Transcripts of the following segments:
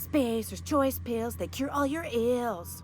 Spacer's Choice Pills, they cure all your ills.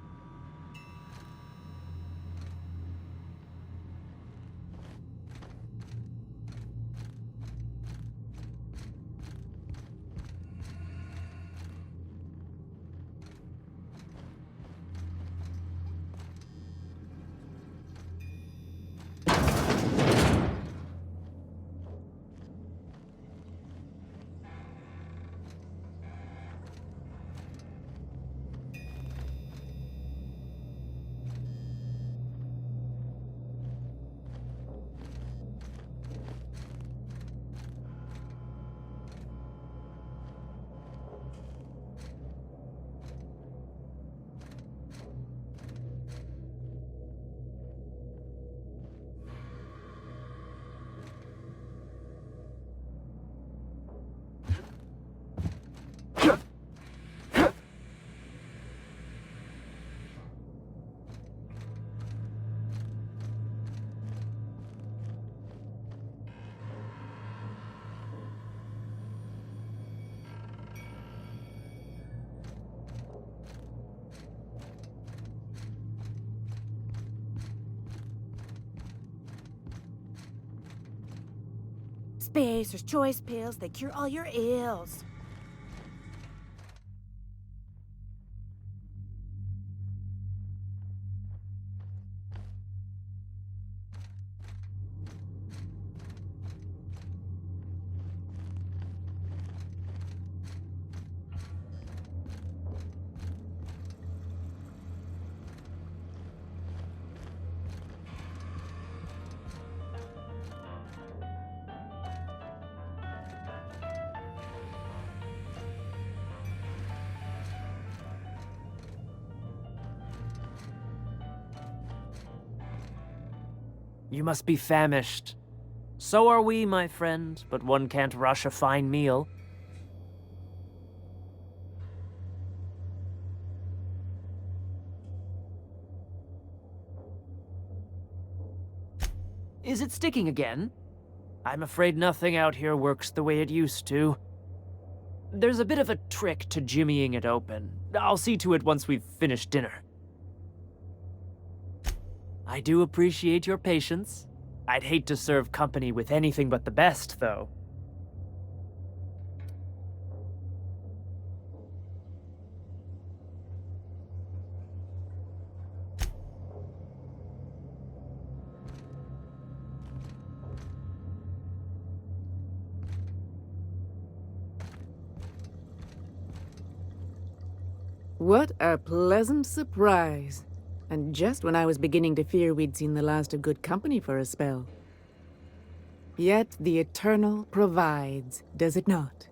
Spacer's Choice Pills, they cure all your ills. You must be famished. So are we, my friend, but one can't rush a fine meal. Is it sticking again? I'm afraid nothing out here works the way it used to. There's a bit of a trick to jimmying it open. I'll see to it once we've finished dinner. I do appreciate your patience. I'd hate to serve company with anything but the best, though. What a pleasant surprise. And just when I was beginning to fear we'd seen the last of good company for a spell. Yet the Eternal provides, does it not?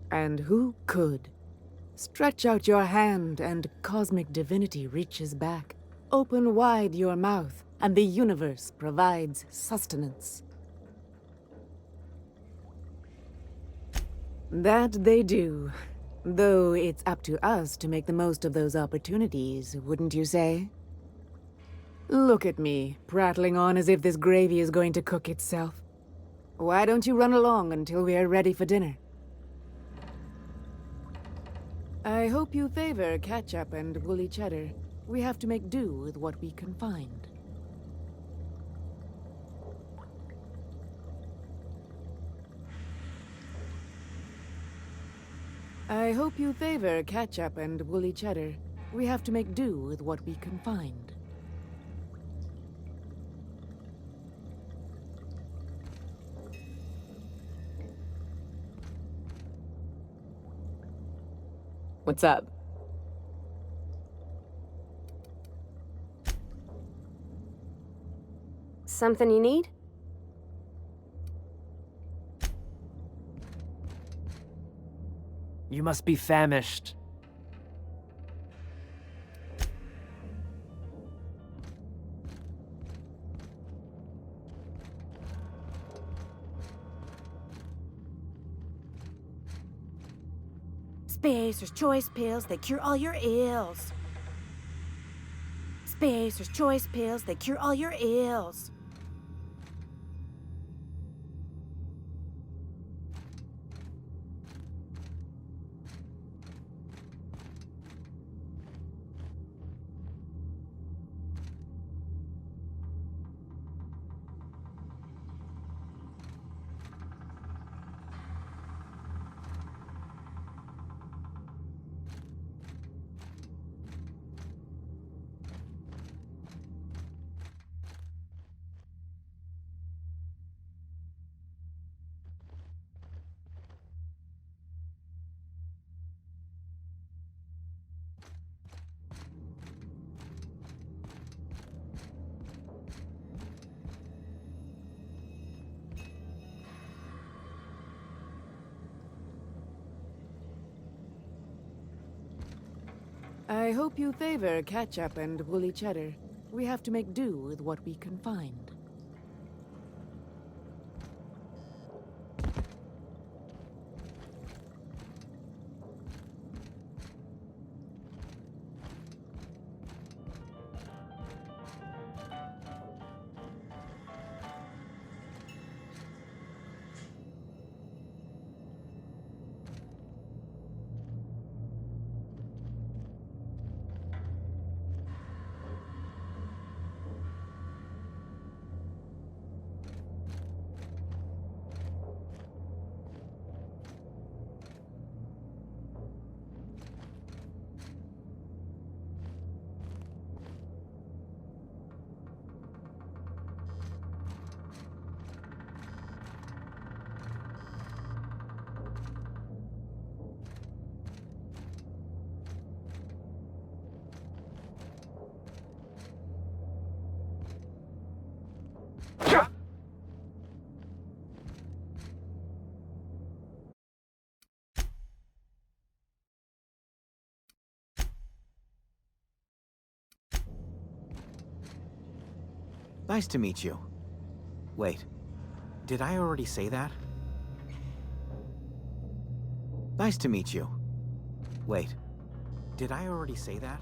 And who could? Stretch out your hand and cosmic divinity reaches back. Open wide your mouth and the universe provides sustenance. That they do. Though it's up to us to make the most of those opportunities, wouldn't you say? Look at me, prattling on as if this gravy is going to cook itself. Why don't you run along until we are ready for dinner? I hope you favor ketchup and woolly cheddar. We have to make do with what we can find. I hope you favor ketchup and woolly cheddar. We have to make do with what we can find. What's up? Something you need? You must be famished. Spacer's Choice Pills, they cure all your ills. Spacer's Choice Pills, they cure all your ills. I hope you favor ketchup and woolly cheddar. We have to make do with what we can find. Nice to meet you. Wait, did I already say that? Nice to meet you. Wait, did I already say that?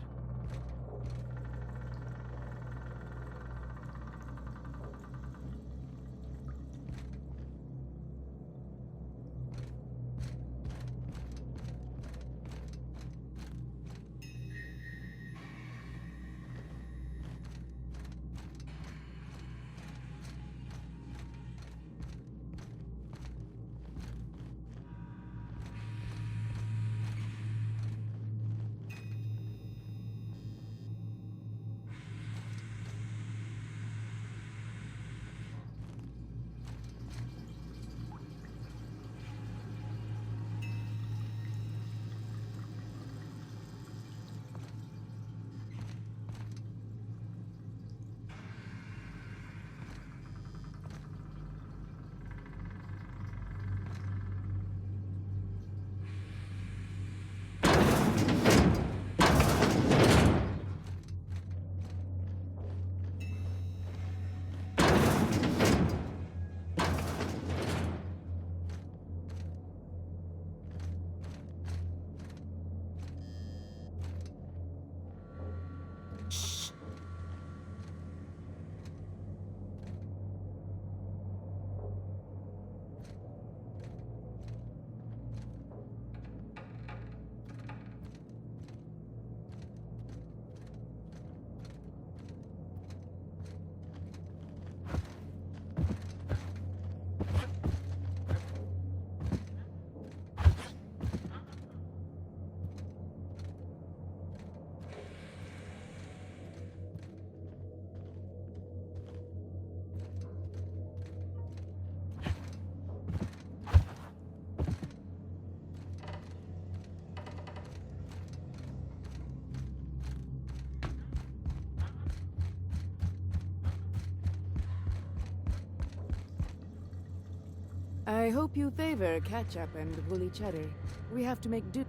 I hope you favor ketchup and woolly cheddar. We have to make do.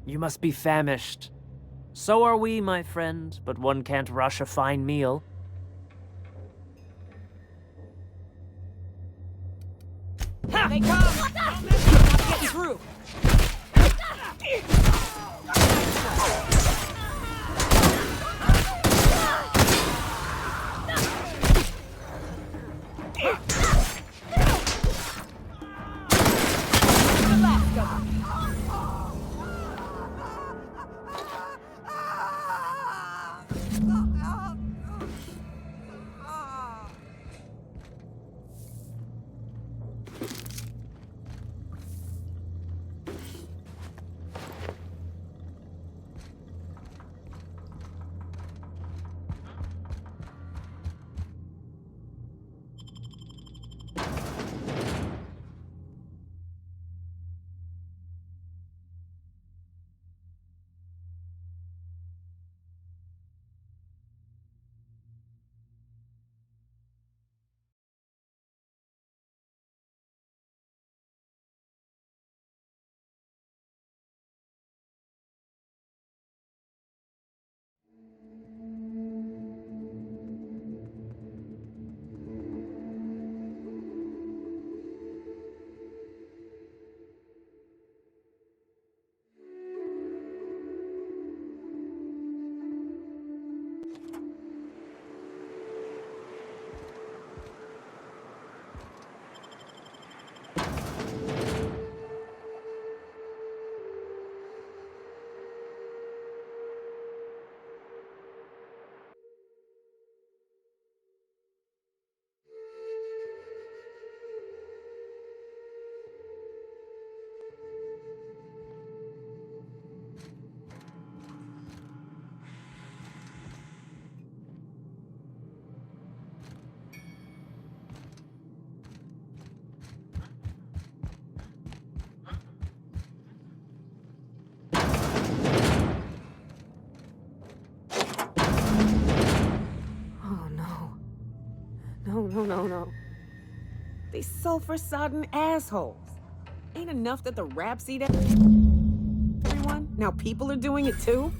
You must be famished. So are we, my friend, but one can't rush a fine meal. Here they come! Get through! no. They sulfur-sodden assholes. Ain't enough that the raps eat everyone? Now people are doing it too?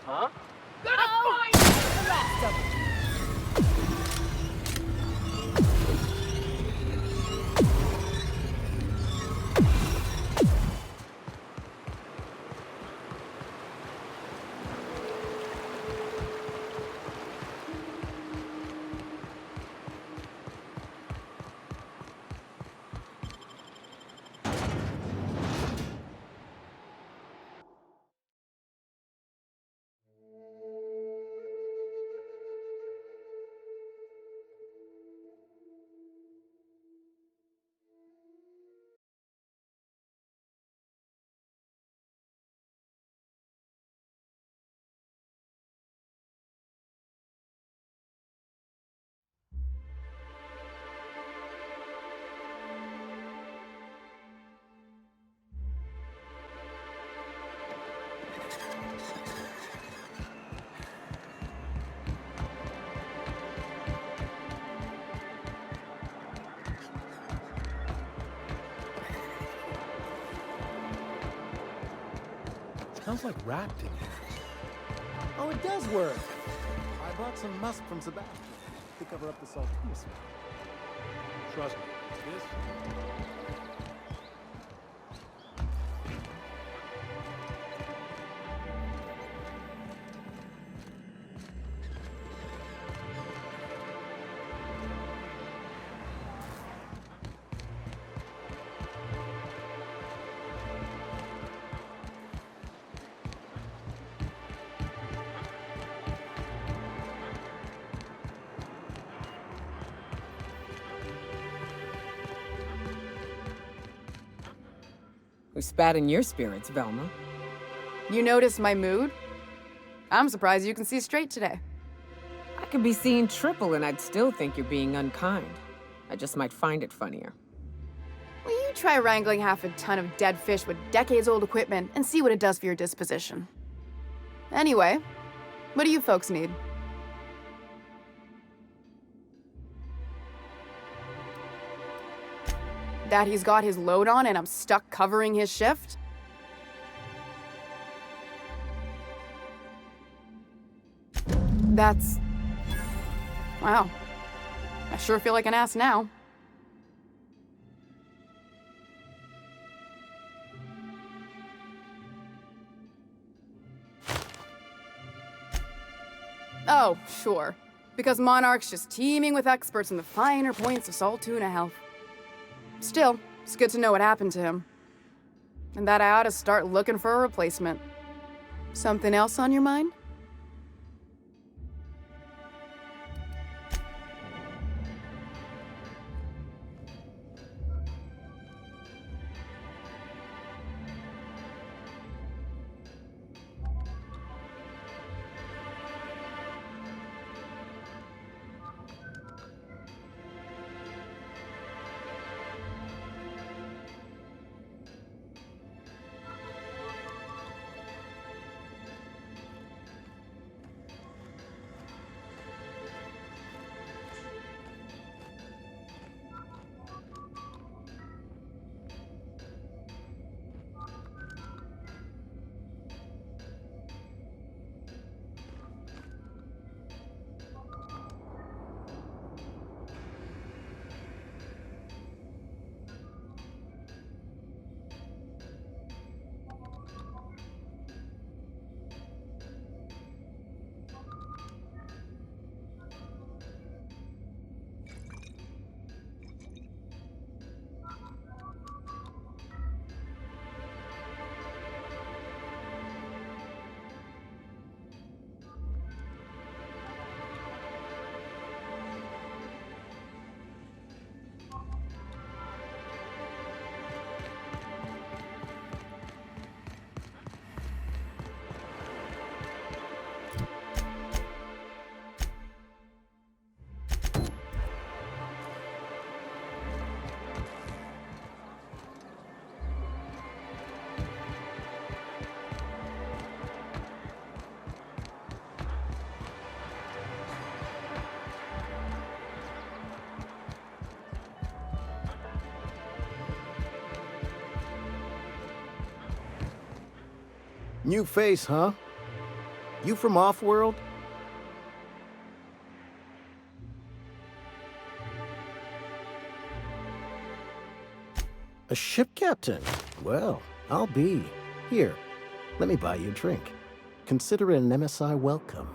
Huh? Smells like wrapped in here. Oh, it does work. I brought some musk from Sebastian to cover up the saltine smell. Trust me, this. Who spat in your spirits, Velma? You noticed my mood? I'm surprised you can see straight today. I could be seeing triple and I'd still think you're being unkind. I just might find it funnier. Will you try wrangling half a ton of dead fish with decades-old equipment and see what it does for your disposition? Anyway, what do you folks need? That he's got his load on and I'm stuck covering his shift? That's... wow. I sure feel like an ass now. Oh, sure. Because Monarch's just teeming with experts in the finer points of salt tuna health. Still, it's good to know what happened to him. And that I ought to start looking for a replacement. Something else on your mind? New face, huh? You from Offworld? A ship captain? Well, I'll be. Here, let me buy you a drink. Consider it an MSI welcome.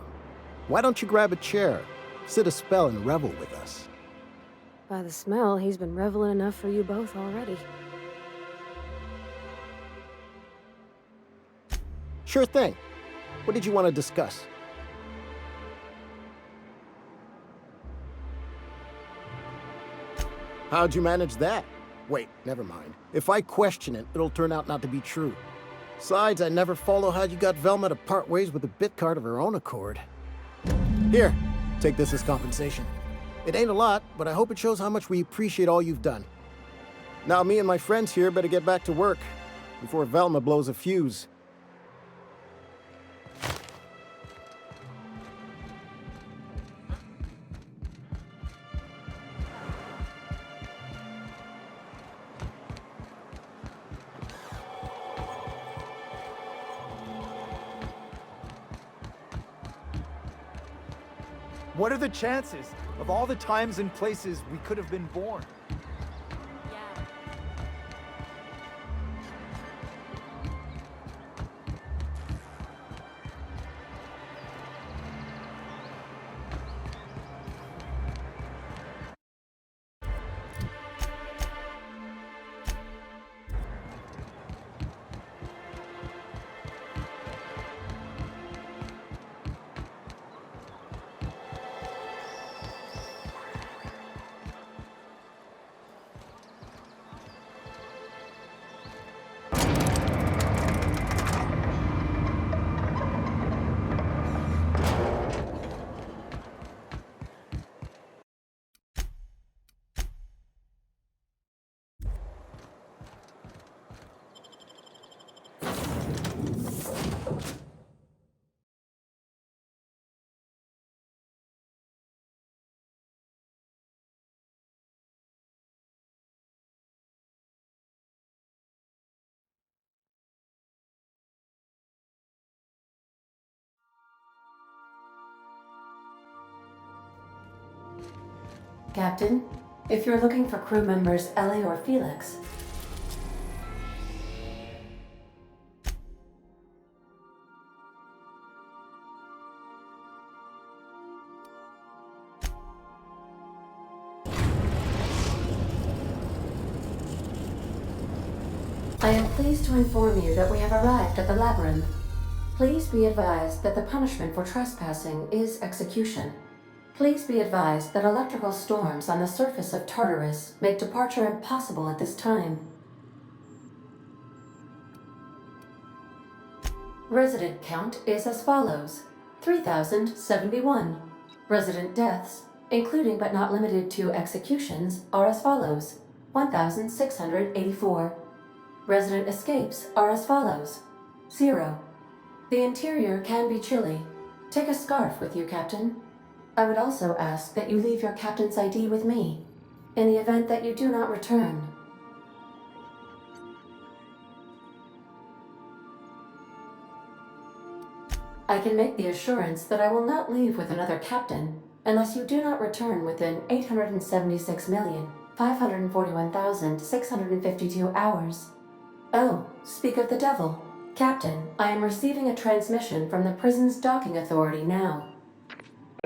Why don't you grab a chair, sit a spell, and revel with us? By the smell, he's been reveling enough for you both already. Sure thing. What did you want to discuss? How'd you manage that? Wait, never mind. If I question it, it'll turn out not to be true. Besides, I never follow how you got Velma to part ways with a bit card of her own accord. Here, take this as compensation. It ain't a lot, but I hope it shows how much we appreciate all you've done. Now me and my friends here better get back to work before Velma blows a fuse. What are the chances of all the times and places we could have been born? Captain, if you're looking for crew members Ellie or Felix, I am pleased to inform you that we have arrived at the labyrinth. Please be advised that the punishment for trespassing is execution. Please be advised that electrical storms on the surface of Tartarus make departure impossible at this time. Resident count is as follows: 3,071. Resident deaths, including but not limited to executions, are as follows: 1,684. Resident escapes are as follows: 0. The interior can be chilly. Take a scarf with you, Captain. I would also ask that you leave your captain's ID with me, in the event that you do not return. I can make the assurance that I will not leave with another captain unless you do not return within 876,541,652 hours. Oh, speak of the devil. Captain, I am receiving a transmission from the prison's docking authority now.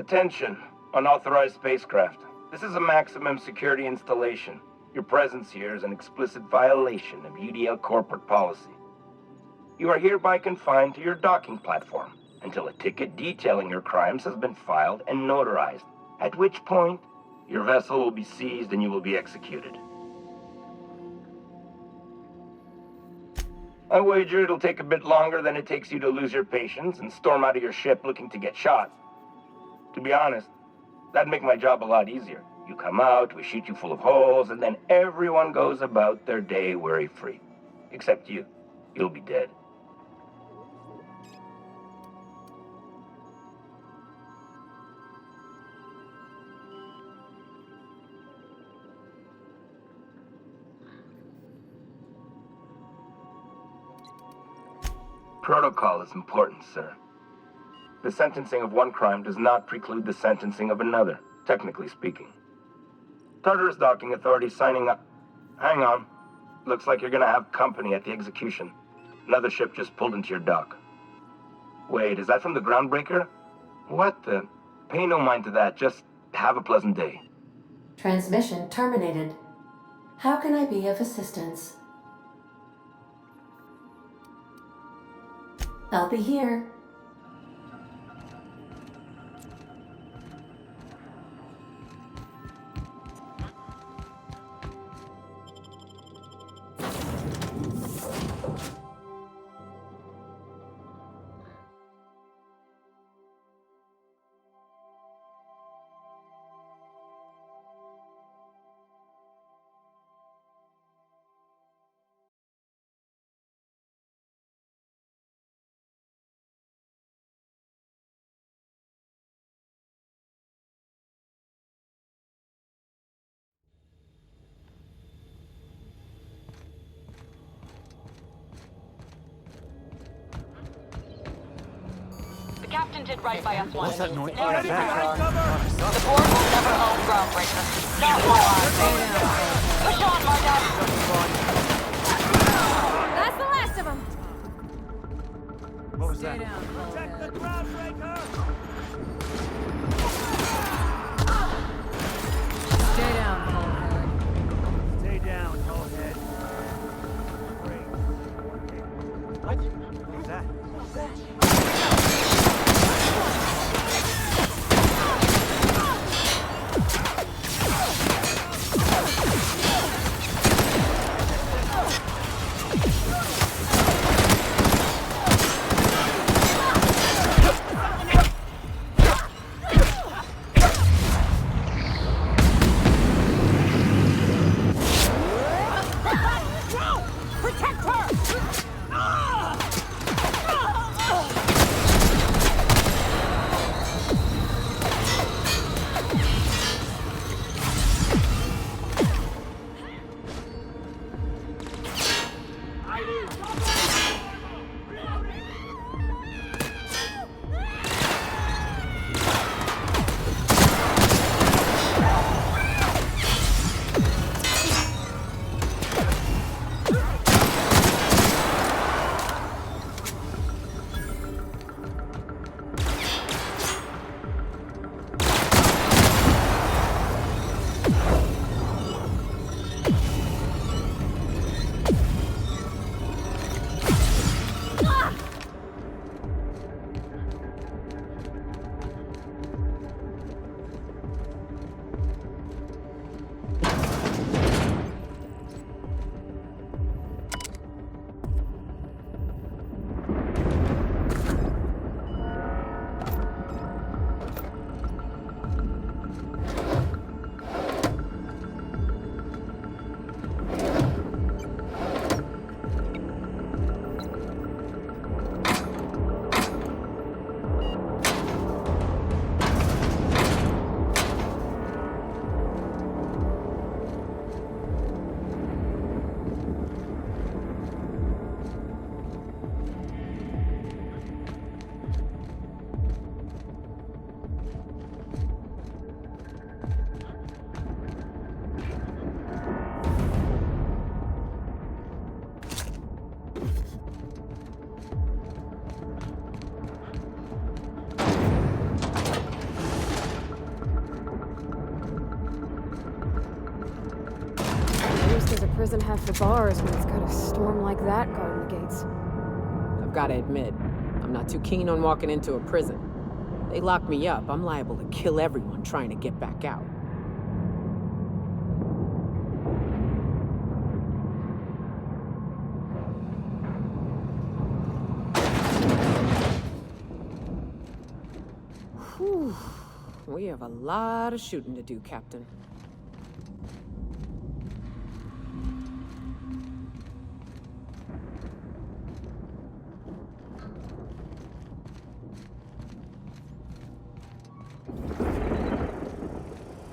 Attention, unauthorized spacecraft. This is a maximum security installation. Your presence here is an explicit violation of UDL corporate policy. You are hereby confined to your docking platform until a ticket detailing your crimes has been filed and notarized, at which point your vessel will be seized and you will be executed. I wager it'll take a bit longer than it takes you to lose your patience and storm out of your ship looking to get shot. To be honest, that'd make my job a lot easier. You come out, we shoot you full of holes, and then everyone goes about their day worry-free. Except you. You'll be dead. Protocol is important, sir. The sentencing of one crime does not preclude the sentencing of another, technically speaking. Tartarus docking authority signing up. Hang on. Looks like you're gonna have company at the execution. Another ship just pulled into your dock. Wait, is that from the Groundbreaker? What the? Pay no mind to that. Just have a pleasant day. Transmission terminated. How can I be of assistance? I'll be here. The captain did right by us once. What's that noise? Never Yeah, do back. that. The board will never own Groundbreaker. Not while I'm there. Push on, Marta! That's the last of them. What was that? Protect the Groundbreaker! Stay down, Hullhead. Stay down, Hullhead. Great. What? What was that? Prison have for bars when it's got a storm like that guarding the gates. I've gotta admit, I'm not too keen on walking into a prison. They lock me up, I'm liable to kill everyone trying to get back out. Whew. We have a lot of shooting to do, Captain.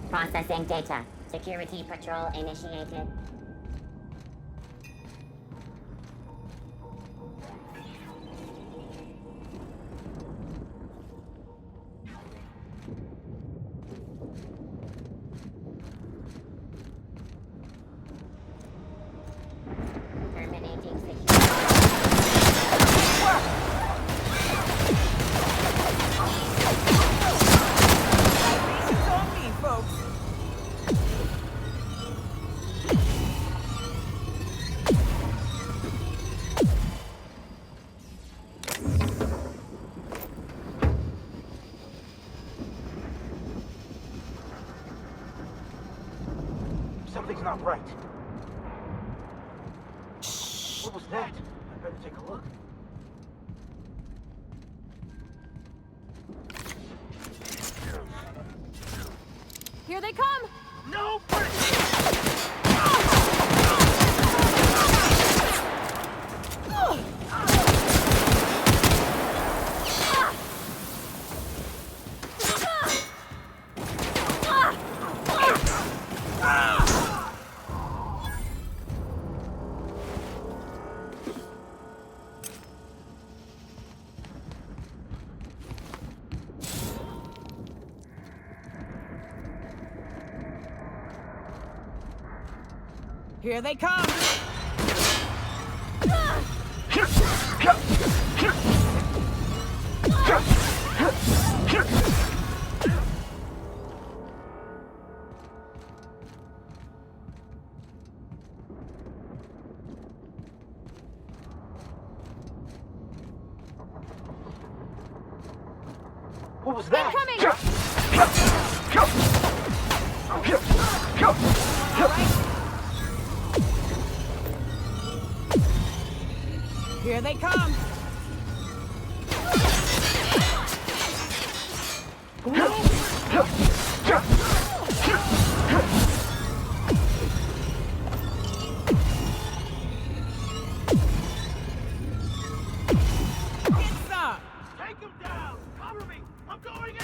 Processing data. Security patrol initiated. Something's not right. What was that? I better take a look. Here they come! No! Here they come! What was that? Here they come! Get some! Take him down! Cover me! I'm going in!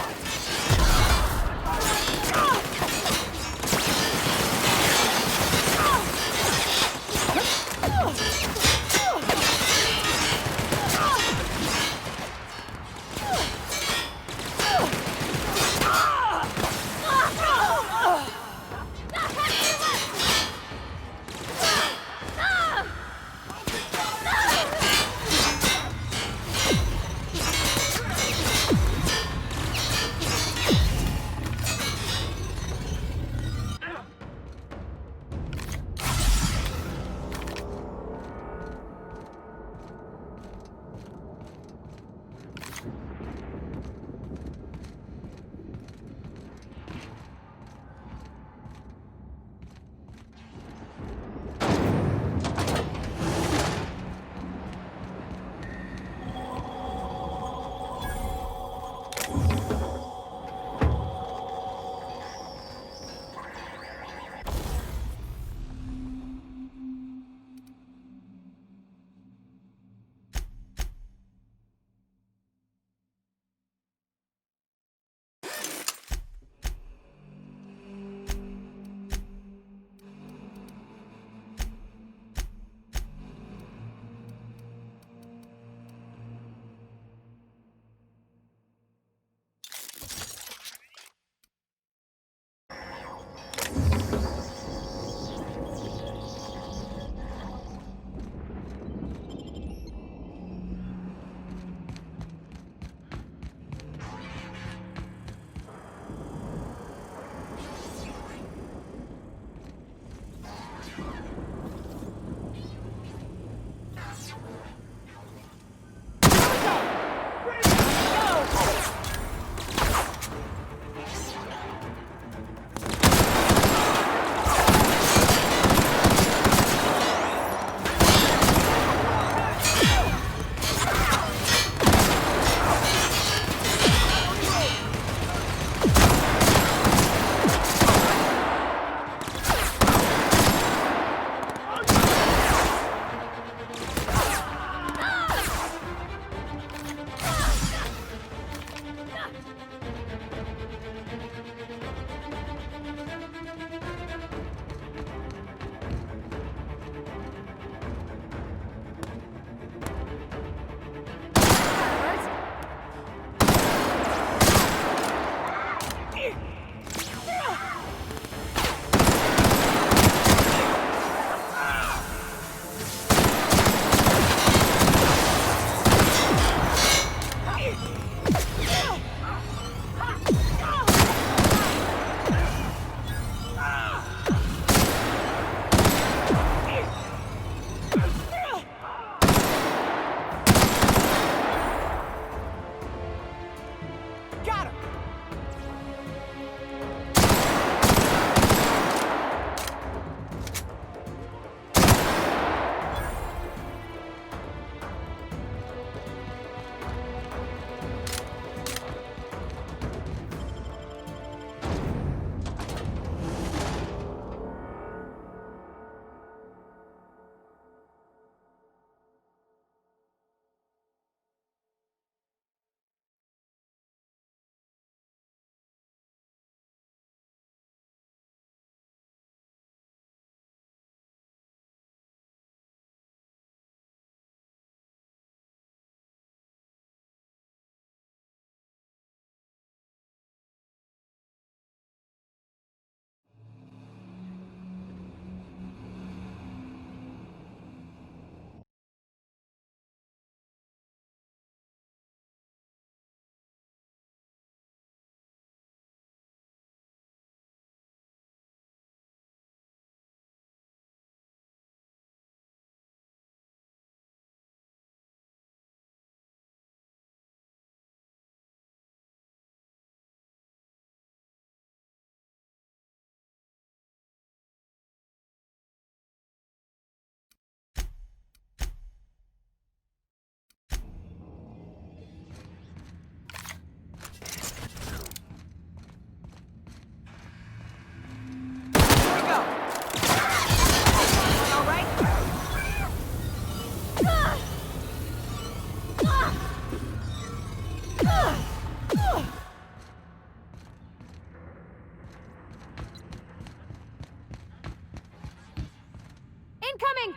Incoming!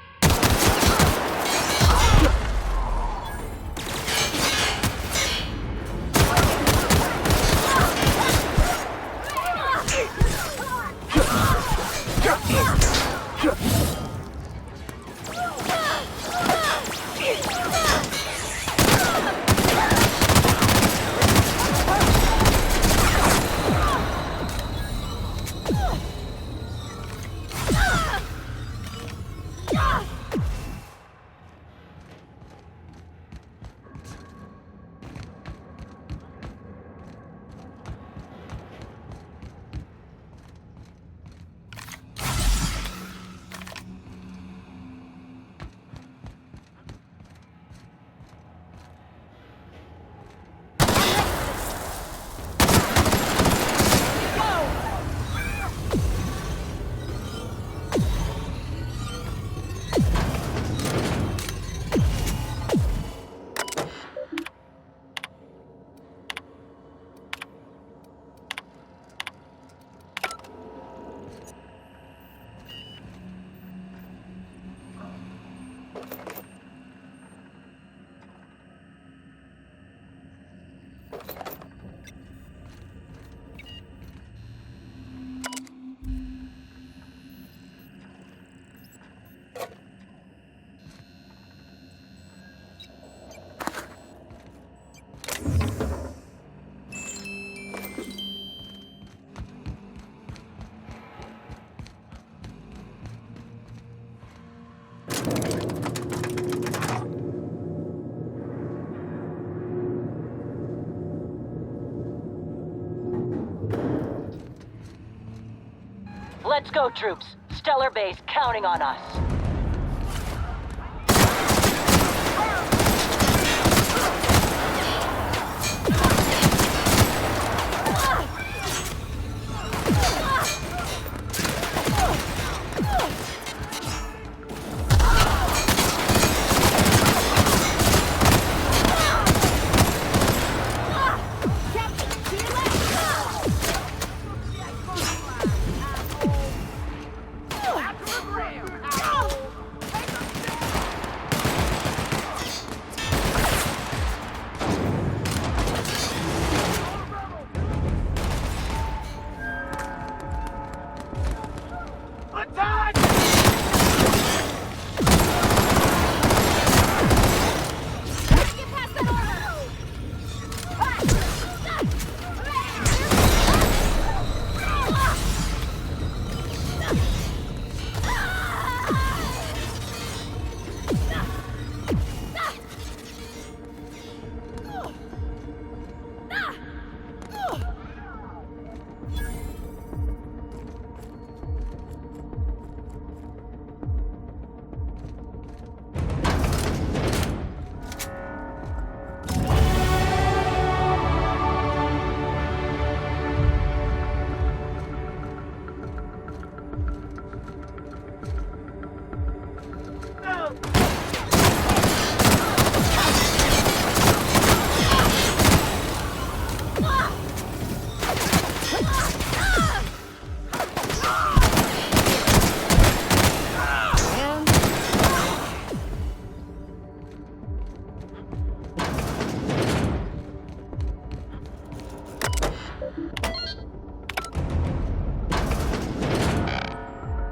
Let's go, troops. Stellar Base counting on us.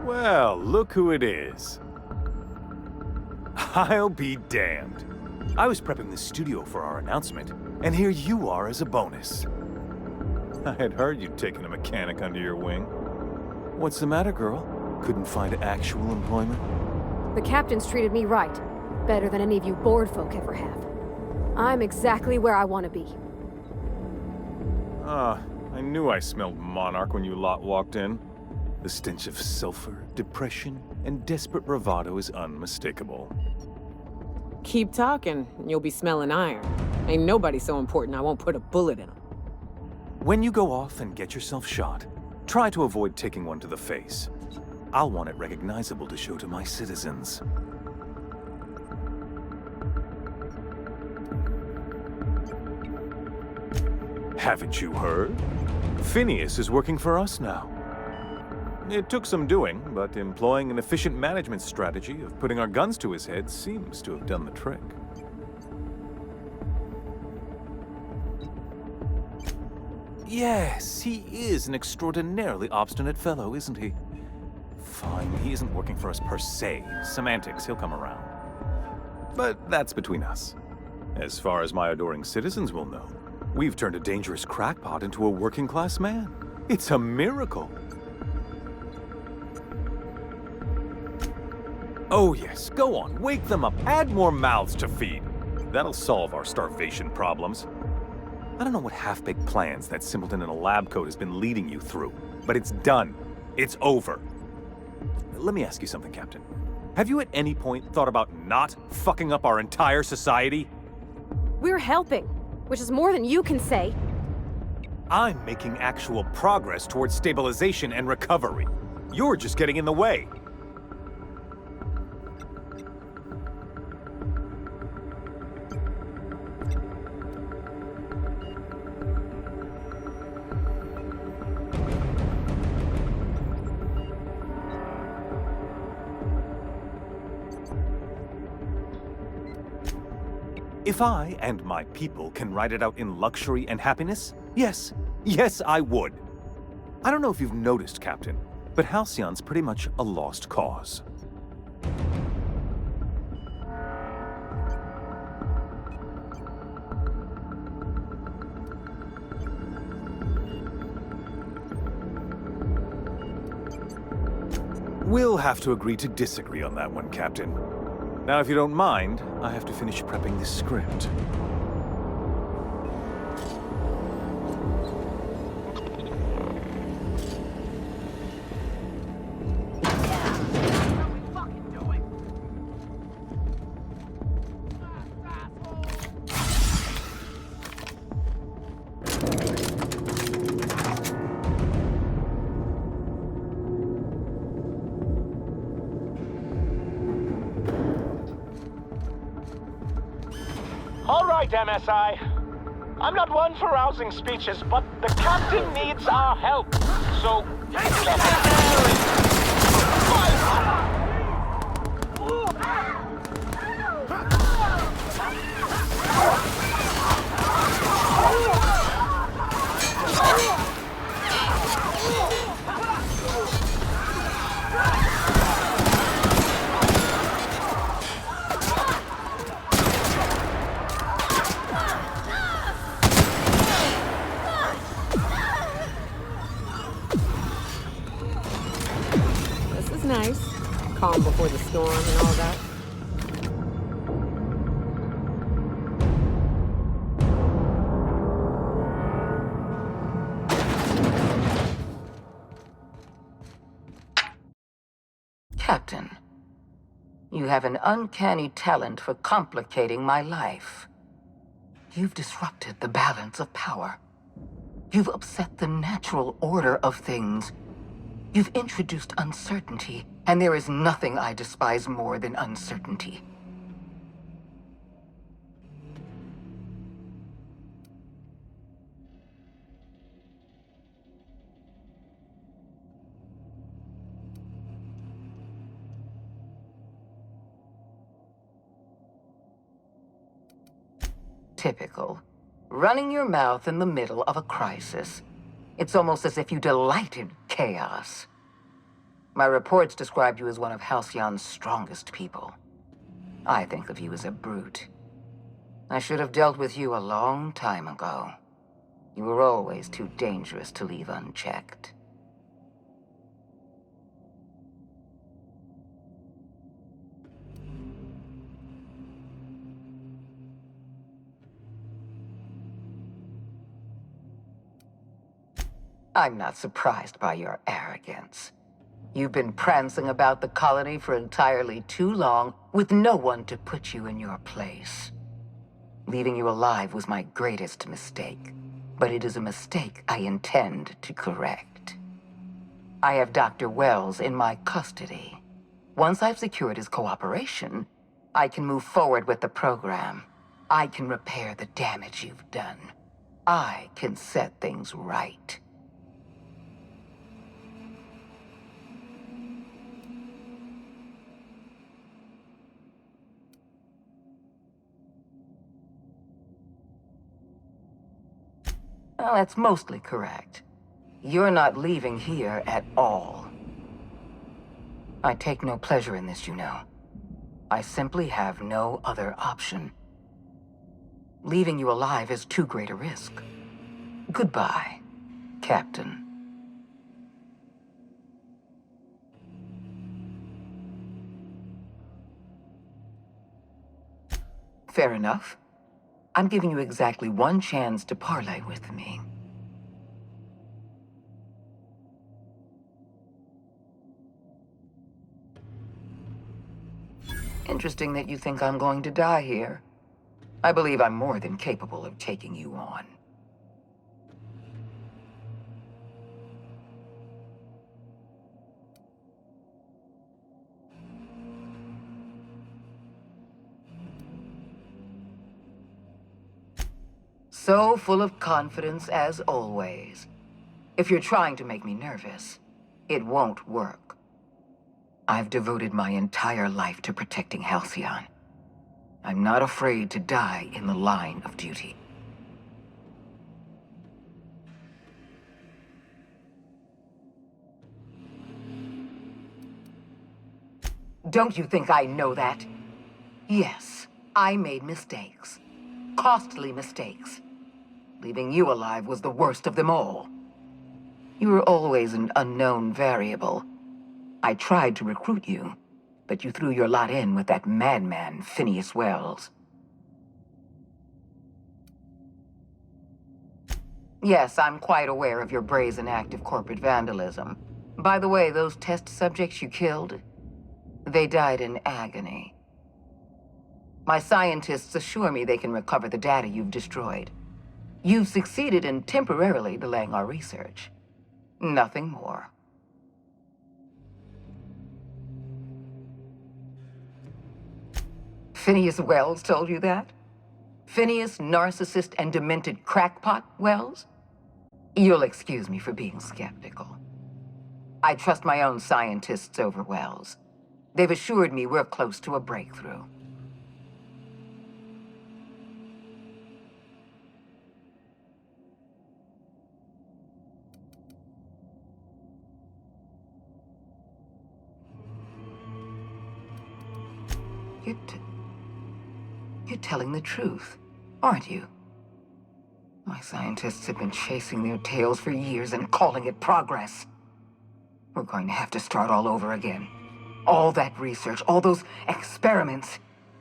Well, look who it is. I'll be damned. I was prepping the studio for our announcement, and here you are as a bonus. I had heard you'd taken a mechanic under your wing. What's the matter, girl? Couldn't find actual employment? The captain's treated me right. Better than any of you bored folk ever have. I'm exactly where I want to be. Ah, I knew I smelled Monarch when you lot walked in. The stench of sulfur, depression, and desperate bravado is unmistakable. Keep talking, and you'll be smelling iron. Ain't nobody so important I won't put a bullet in him. When you go off and get yourself shot, try to avoid taking one to the face. I'll want it recognizable to show to my citizens. Haven't you heard? Phineas is working for us now. It took some doing, but employing an efficient management strategy of putting our guns to his head seems to have done the trick. Yes, he is an extraordinarily obstinate fellow, isn't he? Fine, he isn't working for us per se. Semantics, he'll come around. But that's between us. As far as my adoring citizens will know, we've turned a dangerous crackpot into a working-class man. It's a miracle. Oh yes, go on, wake them up, add more mouths to feed. That'll solve our starvation problems. I don't know what half-baked plans that simpleton in a lab coat has been leading you through, but it's done. It's over. Let me ask you something, Captain. Have you at any point thought about not fucking up our entire society? We're helping, which is more than you can say. I'm making actual progress towards stabilization and recovery. You're just getting in the way. If I and my people can ride it out in luxury and happiness, yes, I would. I don't know if you've noticed, Captain, but Halcyon's pretty much a lost cause. We'll have to agree to disagree on that one, Captain. Now, if you don't mind, I have to finish prepping this script. All right, MSI. I'm not one for rousing speeches, but the captain needs our help. So, get in there and fight! Nice. Calm before the storm and all that. Captain, you have an uncanny talent for complicating my life. You've disrupted the balance of power. You've upset the natural order of things. You've introduced uncertainty, and there is nothing I despise more than uncertainty. Typical. Running your mouth in the middle of a crisis. It's almost as if you delight in chaos. My reports describe you as one of Halcyon's strongest people. I think of you as a brute. I should have dealt with you a long time ago. You were always too dangerous to leave unchecked. I'm not surprised by your arrogance. You've been prancing about the colony for entirely too long, with no one to put you in your place. Leaving you alive was my greatest mistake, but it is a mistake I intend to correct. I have Dr. Wells in my custody. Once I've secured his cooperation, I can move forward with the program. I can repair the damage you've done. I can set things right. Well, that's mostly correct. You're not leaving here at all. I take no pleasure in this, you know. I simply have no other option. Leaving you alive is too great a risk. Goodbye, Captain. Fair enough. I'm giving you exactly one chance to parley with me. Interesting that you think I'm going to die here. I believe I'm more than capable of taking you on. So full of confidence as always. If you're trying to make me nervous, it won't work. I've devoted my entire life to protecting Halcyon. I'm not afraid to die in the line of duty. Don't you think I know that? Yes, I made mistakes. Costly mistakes. Leaving you alive was the worst of them all. You were always an unknown variable. I tried to recruit you, but you threw your lot in with that madman, Phineas Wells. Yes, I'm quite aware of your brazen act of corporate vandalism. By the way, those test subjects you killed, they died in agony. My scientists assure me they can recover the data you've destroyed. You've succeeded in temporarily delaying our research. Nothing more. Phineas Wells told you that? Phineas, narcissist and demented crackpot Wells? You'll excuse me for being skeptical. I trust my own scientists over Wells. They've assured me we're close to a breakthrough. You're telling the truth, aren't you? My scientists have been chasing their tails for years and calling it progress. We're going to have to start all over again. All that research, all those experiments,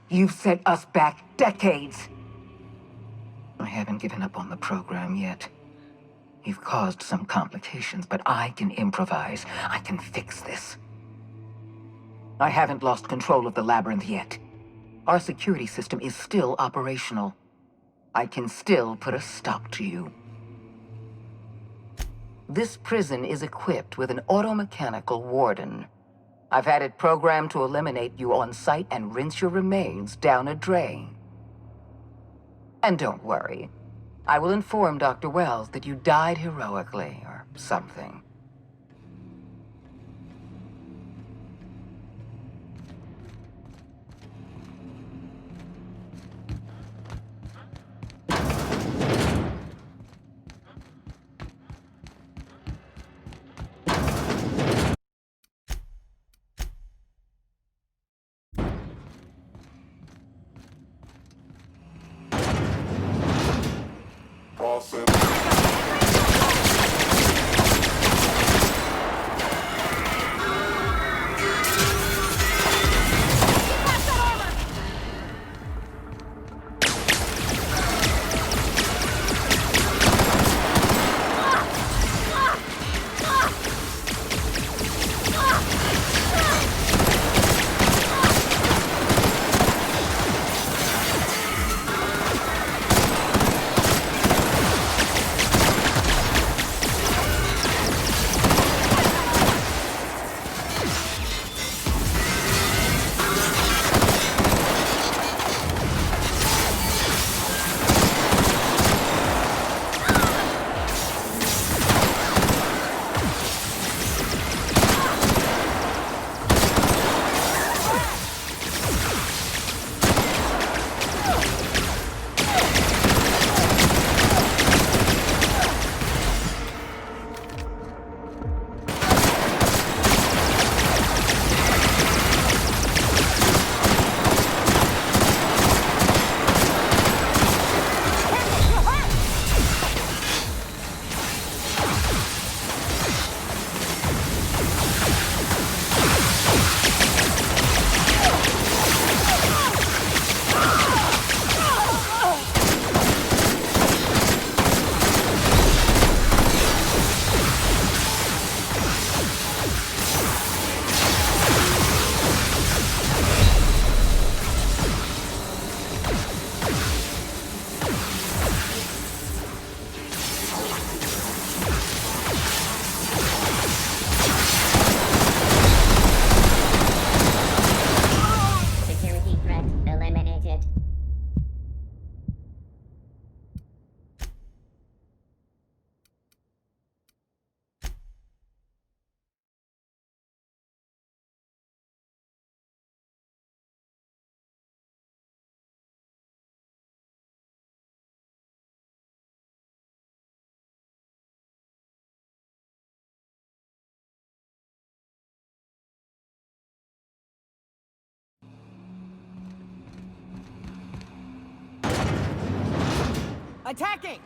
you've set us back decades. I haven't given up on the program yet. You've caused some complications, but I can improvise. I can fix this. I haven't lost control of the labyrinth yet. Our security system is still operational. I can still put a stop to you. This prison is equipped with an automechanical warden. I've had it programmed to eliminate you on sight and rinse your remains down a drain. And don't worry. I will inform Dr. Wells that you died heroically, or something. Attacking!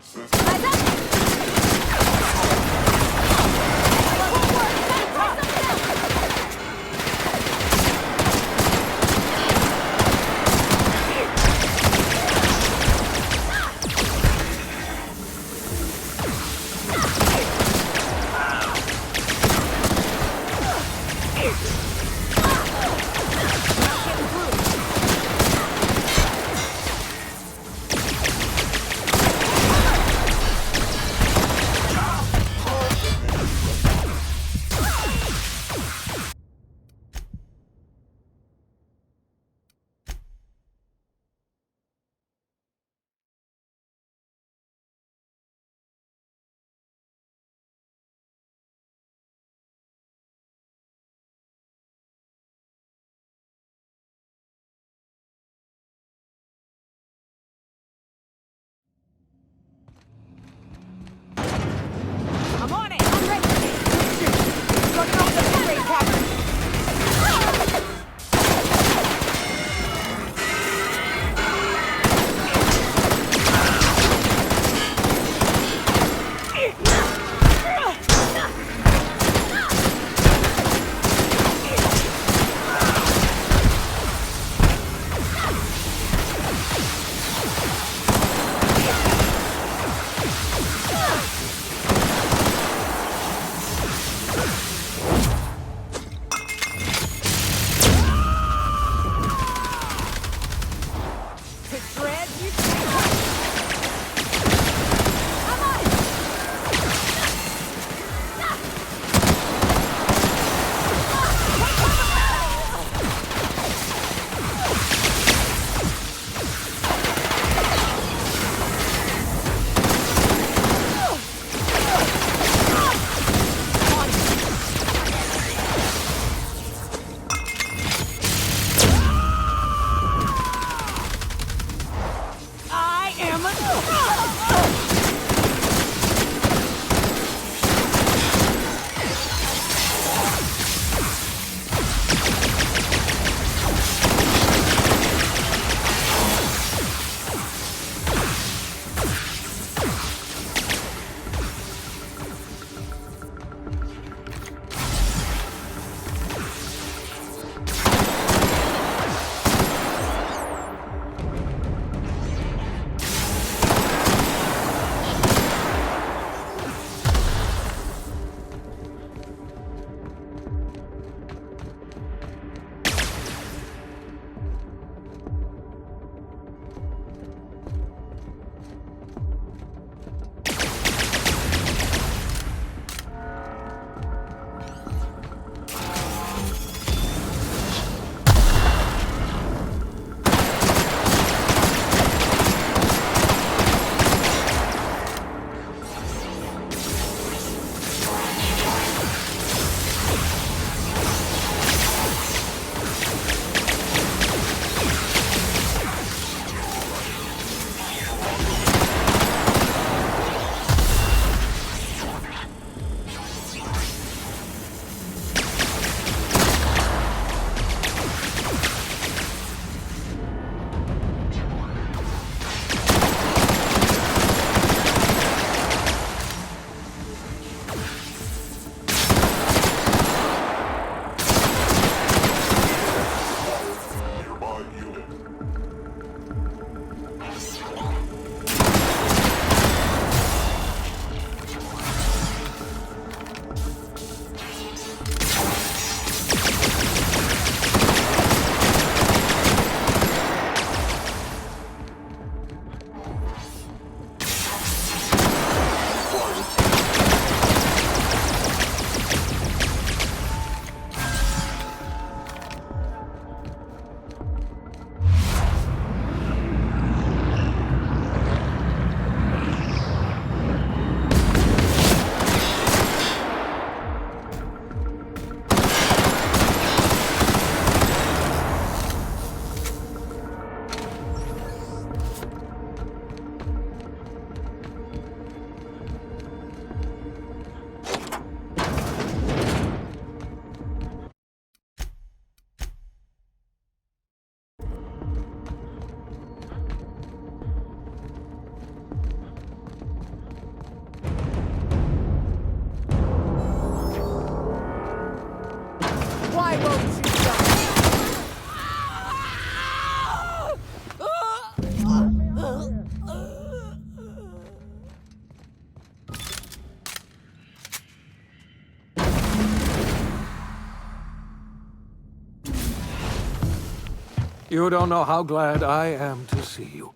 You don't know how glad I am to see you.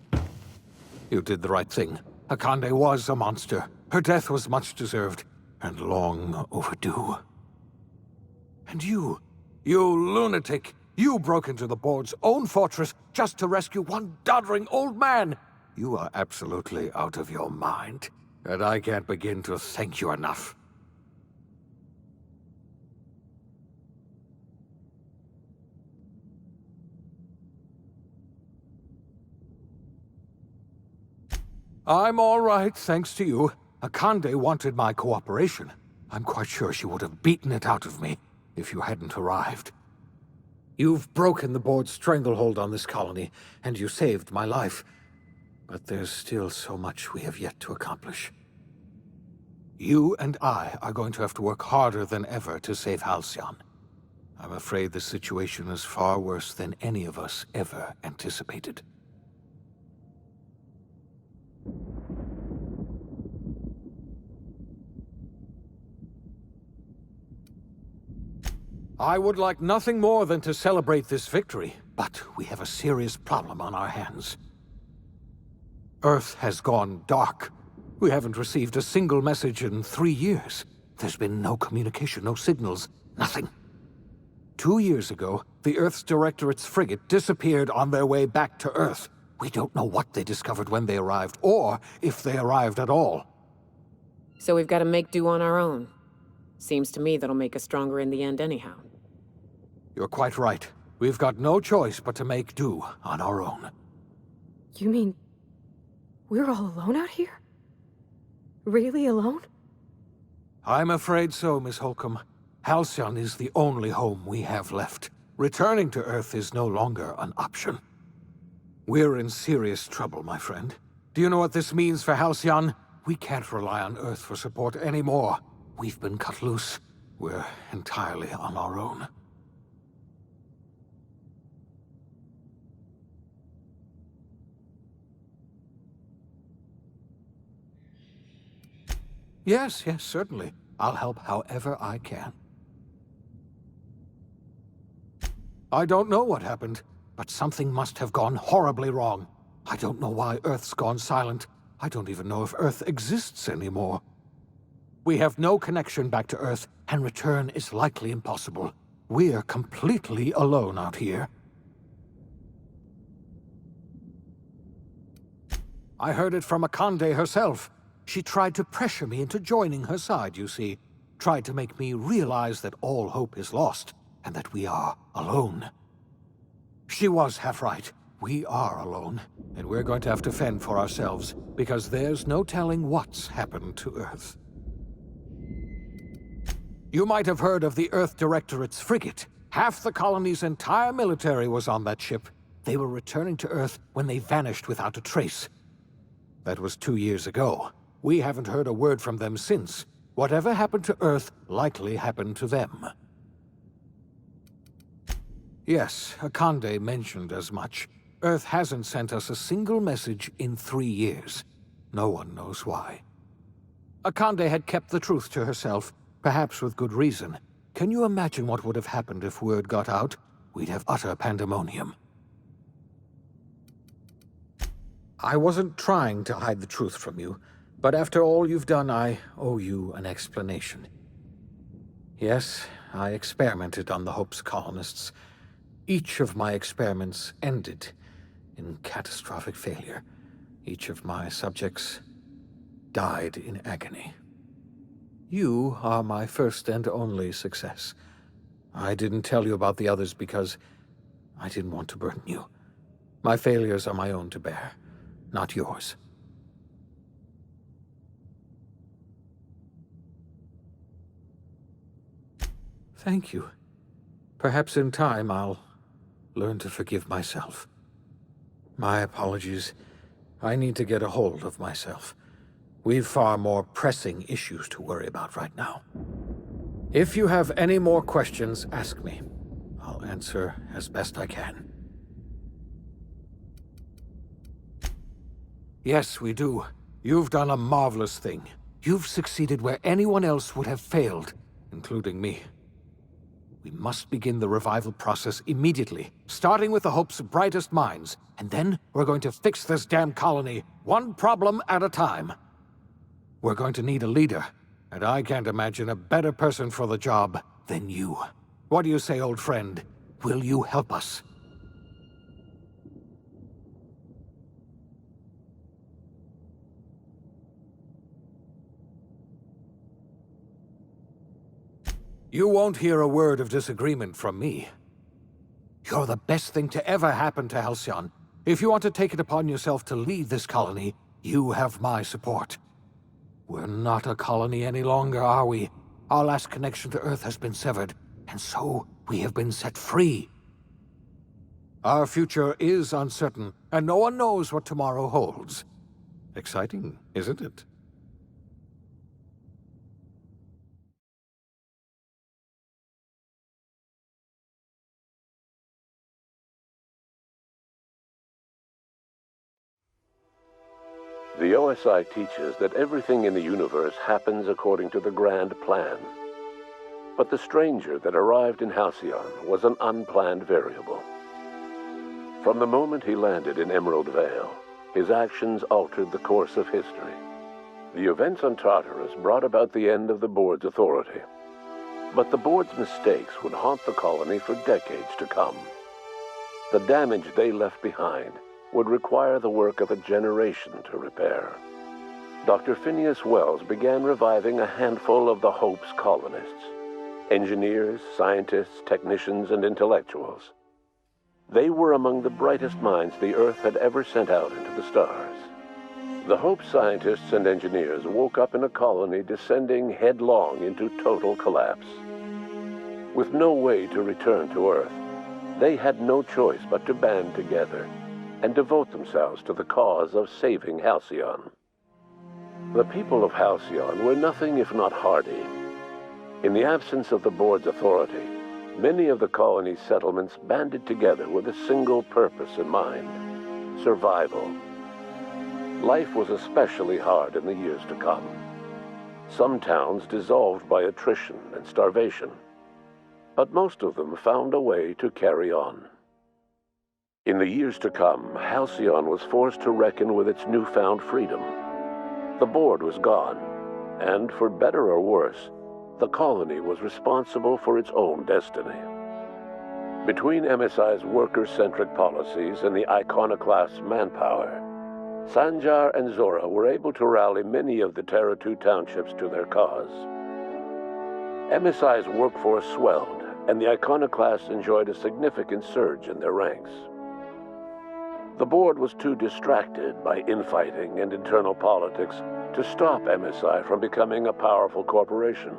You did the right thing. Akande was a monster. Her death was much deserved, and long overdue. And you lunatic, you broke into the board's own fortress just to rescue one doddering old man. You are absolutely out of your mind, and I can't begin to thank you enough. I'm all right, thanks to you. Akande wanted my cooperation. I'm quite sure she would have beaten it out of me if you hadn't arrived. You've broken the board's stranglehold on this colony, and you saved my life. But there's still so much we have yet to accomplish. You and I are going to have to work harder than ever to save Halcyon. I'm afraid the situation is far worse than any of us ever anticipated. I would like nothing more than to celebrate this victory, but we have a serious problem on our hands. Earth has gone dark. We haven't received a single message in 3 years. There's been no communication, no signals, nothing. 2 years ago, the Earth's Directorate's frigate disappeared on their way back to Earth. We don't know what they discovered when they arrived, or if they arrived at all. So we've got to make do on our own. Seems to me that'll make us stronger in the end anyhow. You're quite right. We've got no choice but to make do on our own. You mean we're all alone out here? Really alone? I'm afraid so, Miss Holcomb. Halcyon is the only home we have left. Returning to Earth is no longer an option. We're in serious trouble, my friend. Do you know what this means for Halcyon? We can't rely on Earth for support anymore. We've been cut loose. We're entirely on our own. Yes, certainly. I'll help however I can. I don't know what happened, but something must have gone horribly wrong. I don't know why Earth's gone silent. I don't even know if Earth exists anymore. We have no connection back to Earth, and return is likely impossible. We're completely alone out here. I heard it from Akande herself. She tried to pressure me into joining her side, you see. Tried to make me realize that all hope is lost, and that we are alone. She was half right. We are alone, and we're going to have to fend for ourselves, because there's no telling what's happened to Earth. You might have heard of the Earth Directorate's frigate. Half the colony's entire military was on that ship. They were returning to Earth when they vanished without a trace. That was 2 years ago. We haven't heard a word from them since. Whatever happened to Earth likely happened to them. Yes, Akande mentioned as much. Earth hasn't sent us a single message in 3 years. No one knows why. Akande had kept the truth to herself, perhaps with good reason. Can you imagine what would have happened if word got out? We'd have utter pandemonium. I wasn't trying to hide the truth from you, but after all you've done, I owe you an explanation. Yes, I experimented on the Hope's colonists. Each of my experiments ended in catastrophic failure. Each of my subjects died in agony. You are my first and only success. I didn't tell you about the others because I didn't want to burden you. My failures are my own to bear, not yours. Thank you. Perhaps in time I'll learn to forgive myself. My apologies. I need to get a hold of myself. We've far more pressing issues to worry about right now. If you have any more questions, ask me. I'll answer as best I can. Yes, we do. You've done a marvelous thing. You've succeeded where anyone else would have failed, including me. We must begin the revival process immediately, starting with the Hope's brightest minds. And then we're going to fix this damn colony, one problem at a time. We're going to need a leader, and I can't imagine a better person for the job than you. What do you say, old friend? Will you help us? You won't hear a word of disagreement from me. You're the best thing to ever happen to Halcyon. If you want to take it upon yourself to lead this colony, you have my support. We're not a colony any longer, are we? Our last connection to Earth has been severed, and so we have been set free. Our future is uncertain, and no one knows what tomorrow holds. Exciting, isn't it? The OSI teaches that everything in the universe happens according to the grand plan. But the stranger that arrived in Halcyon was an unplanned variable. From the moment he landed in Emerald Vale, his actions altered the course of history. The events on Tartarus brought about the end of the Board's authority. But the Board's mistakes would haunt the colony for decades to come. The damage they left behind would require the work of a generation to repair. Dr. Phineas Wells began reviving a handful of the Hope's colonists. Engineers, scientists, technicians, and intellectuals. They were among the brightest minds the Earth had ever sent out into the stars. The Hope scientists and engineers woke up in a colony descending headlong into total collapse. With no way to return to Earth, they had no choice but to band together and devote themselves to the cause of saving Halcyon. The people of Halcyon were nothing if not hardy. In the absence of the Board's authority, many of the colony's settlements banded together with a single purpose in mind: survival. Life was especially hard in the years to come. Some towns dissolved by attrition and starvation, but most of them found a way to carry on. In the years to come, Halcyon was forced to reckon with its newfound freedom. The Board was gone, and for better or worse, the colony was responsible for its own destiny. Between MSI's worker-centric policies and the iconoclast's manpower, Sanjar and Zora were able to rally many of the Terra 2 townships to their cause. MSI's workforce swelled, and the iconoclasts enjoyed a significant surge in their ranks. The Board was too distracted by infighting and internal politics to stop MSI from becoming a powerful corporation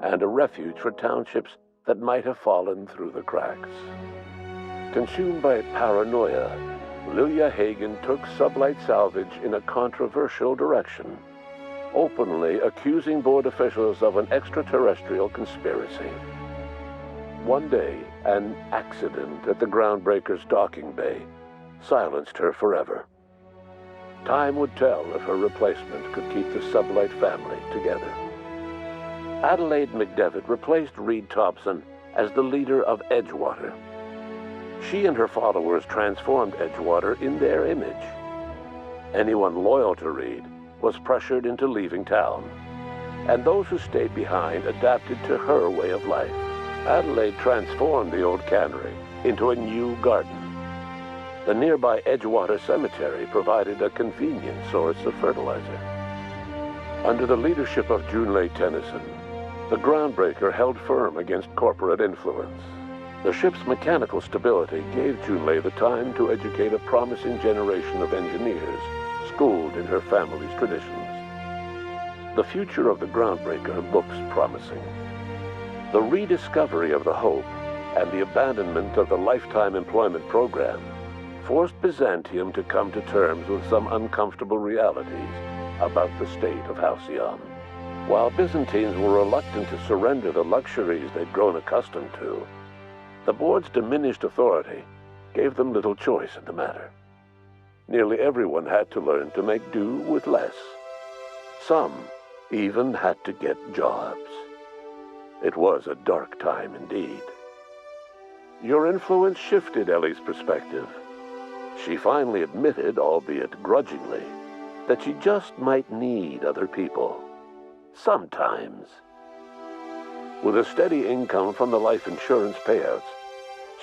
and a refuge for townships that might have fallen through the cracks. Consumed by paranoia, Lilia Hagen took Sublight Salvage in a controversial direction, openly accusing Board officials of an extraterrestrial conspiracy. One day, an accident at the Groundbreaker's docking bay silenced her forever. Time would tell if her replacement could keep the Sublight family together. Adelaide McDevitt replaced Reed Thompson as the leader of Edgewater. She and her followers transformed Edgewater in their image. Anyone loyal to Reed was pressured into leaving town, and those who stayed behind adapted to her way of life. Adelaide transformed the old cannery into a new garden. The nearby Edgewater Cemetery provided a convenient source of fertilizer. Under the leadership of Junlei Tennyson, the Groundbreaker held firm against corporate influence. The ship's mechanical stability gave Junlei the time to educate a promising generation of engineers schooled in her family's traditions. The future of the Groundbreaker looks promising. The rediscovery of the Hope and the abandonment of the lifetime employment program forced Byzantium to come to terms with some uncomfortable realities about the state of Halcyon. While Byzantines were reluctant to surrender the luxuries they'd grown accustomed to, the Board's diminished authority gave them little choice in the matter. Nearly everyone had to learn to make do with less. Some even had to get jobs. It was a dark time indeed. your influence shifted Ellie's perspective. She finally admitted, albeit grudgingly, that she just might need other people. Sometimes. With a steady income from the life insurance payouts,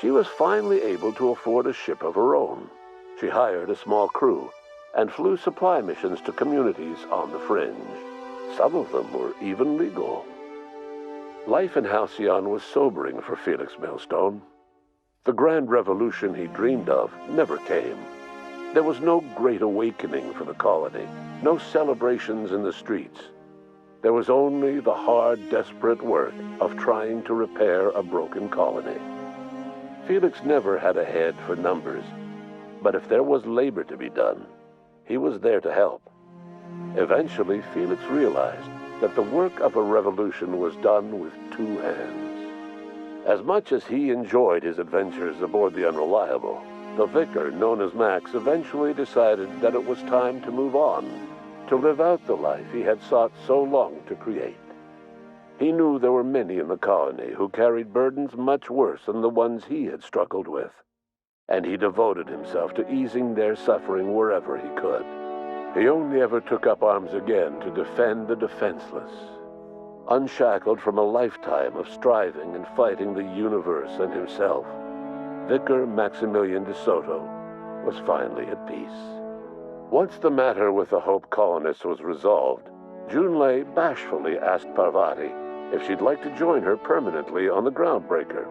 she was finally able to afford a ship of her own. She hired a small crew and flew supply missions to communities on the fringe. Some of them were even legal. Life in Halcyon was sobering for Felix Millstone. The grand revolution he dreamed of never came. There was no great awakening for the colony, no celebrations in the streets. There was only the hard, desperate work of trying to repair a broken colony. Felix never had a head for numbers, but if there was labor to be done, he was there to help. Eventually, Felix realized that the work of a revolution was done with two hands. As much as he enjoyed his adventures aboard the Unreliable, the vicar, known as Max, eventually decided that it was time to move on, to live out the life he had sought so long to create. He knew there were many in the colony who carried burdens much worse than the ones he had struggled with, and he devoted himself to easing their suffering wherever he could. He only ever took up arms again to defend the defenseless. Unshackled from a lifetime of striving and fighting the universe and himself, Vicar Maximilian de Soto was finally at peace. Once the matter with the Hope colonists was resolved, Junlei bashfully asked Parvati if she'd like to join her permanently on the Groundbreaker,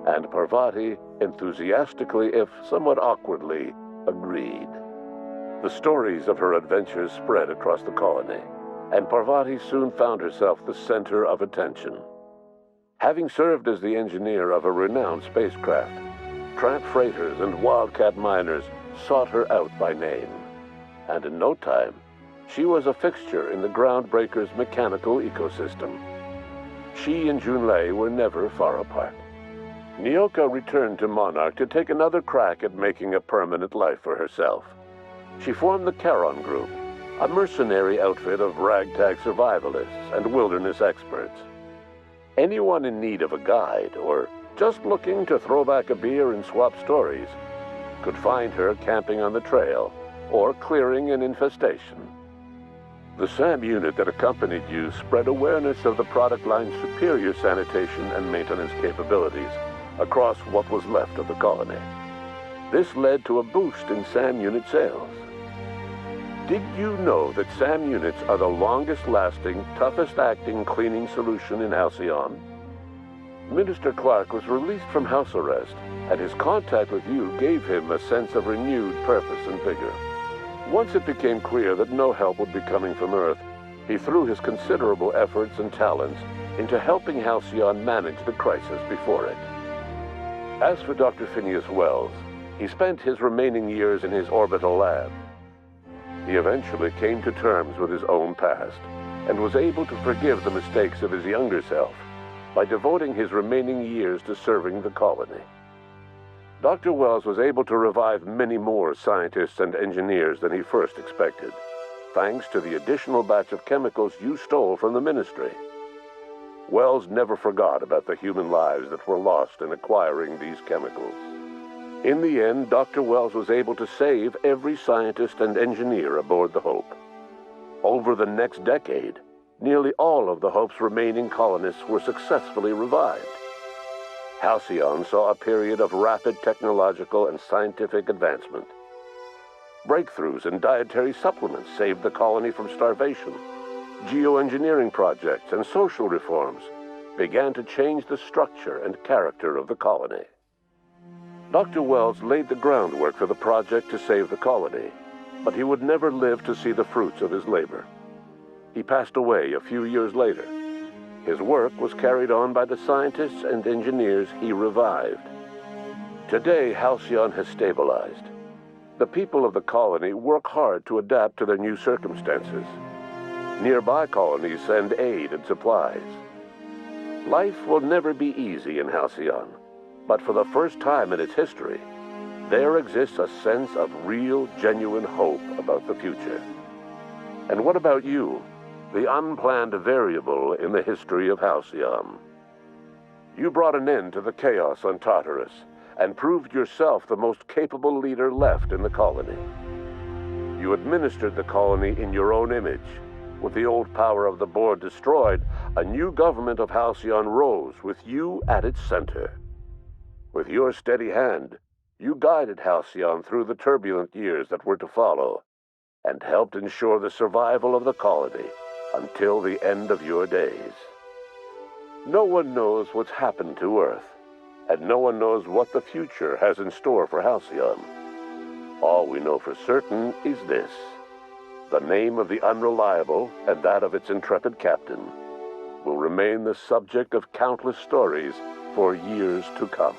and Parvati enthusiastically, if somewhat awkwardly, agreed. The stories of her adventures spread across the colony, and Parvati soon found herself the center of attention. Having served as the engineer of a renowned spacecraft, tramp freighters and wildcat miners sought her out by name, and in no time, she was a fixture in the Groundbreaker's mechanical ecosystem. She and Junlei were never far apart. Nyoka returned to Monarch to take another crack at making a permanent life for herself. She formed the Charon Group, a mercenary outfit of ragtag survivalists and wilderness experts. Anyone in need of a guide, or just looking to throw back a beer and swap stories, could find her camping on the trail or clearing an infestation. The SAM unit that accompanied you spread awareness of the product line's superior sanitation and maintenance capabilities across what was left of the colony. This led to a boost in SAM unit sales. Did you know that SAM units are the longest-lasting, toughest-acting cleaning solution in Halcyon? Minister Clark was released from house arrest, and his contact with you gave him a sense of renewed purpose and vigor. Once it became clear that no help would be coming from Earth, he threw his considerable efforts and talents into helping Halcyon manage the crisis before it. As for Dr. Phineas Wells, he spent his remaining years in his orbital lab. He eventually came to terms with his own past and was able to forgive the mistakes of his younger self by devoting his remaining years to serving the colony. Dr. Wells was able to revive many more scientists and engineers than he first expected, thanks to the additional batch of chemicals you stole from the Ministry. Wells never forgot about the human lives that were lost in acquiring these chemicals. In the end, Dr. Wells was able to save every scientist and engineer aboard the Hope. Over the next decade, nearly all of the Hope's remaining colonists were successfully revived. Halcyon saw a period of rapid technological and scientific advancement. Breakthroughs in dietary supplements saved the colony from starvation. Geoengineering projects and social reforms began to change the structure and character of the colony. Dr. Wells laid the groundwork for the project to save the colony, but he would never live to see the fruits of his labor. He passed away a few years later. His work was carried on by the scientists and engineers he revived. Today, Halcyon has stabilized. The people of the colony work hard to adapt to their new circumstances. Nearby colonies send aid and supplies. Life will never be easy in Halcyon, but for the first time in its history, there exists a sense of real, genuine hope about the future. And what about you, the unplanned variable in the history of Halcyon? You brought an end to the chaos on Tartarus, and proved yourself the most capable leader left in the colony. You administered the colony in your own image. With the old power of the Board destroyed, a new government of Halcyon rose with you at its center. With your steady hand, you guided Halcyon through the turbulent years that were to follow, and helped ensure the survival of the colony until the end of your days. No one knows what's happened to Earth, and no one knows what the future has in store for Halcyon. All we know for certain is this: the name of the Unreliable and that of its intrepid captain will remain the subject of countless stories for years to come.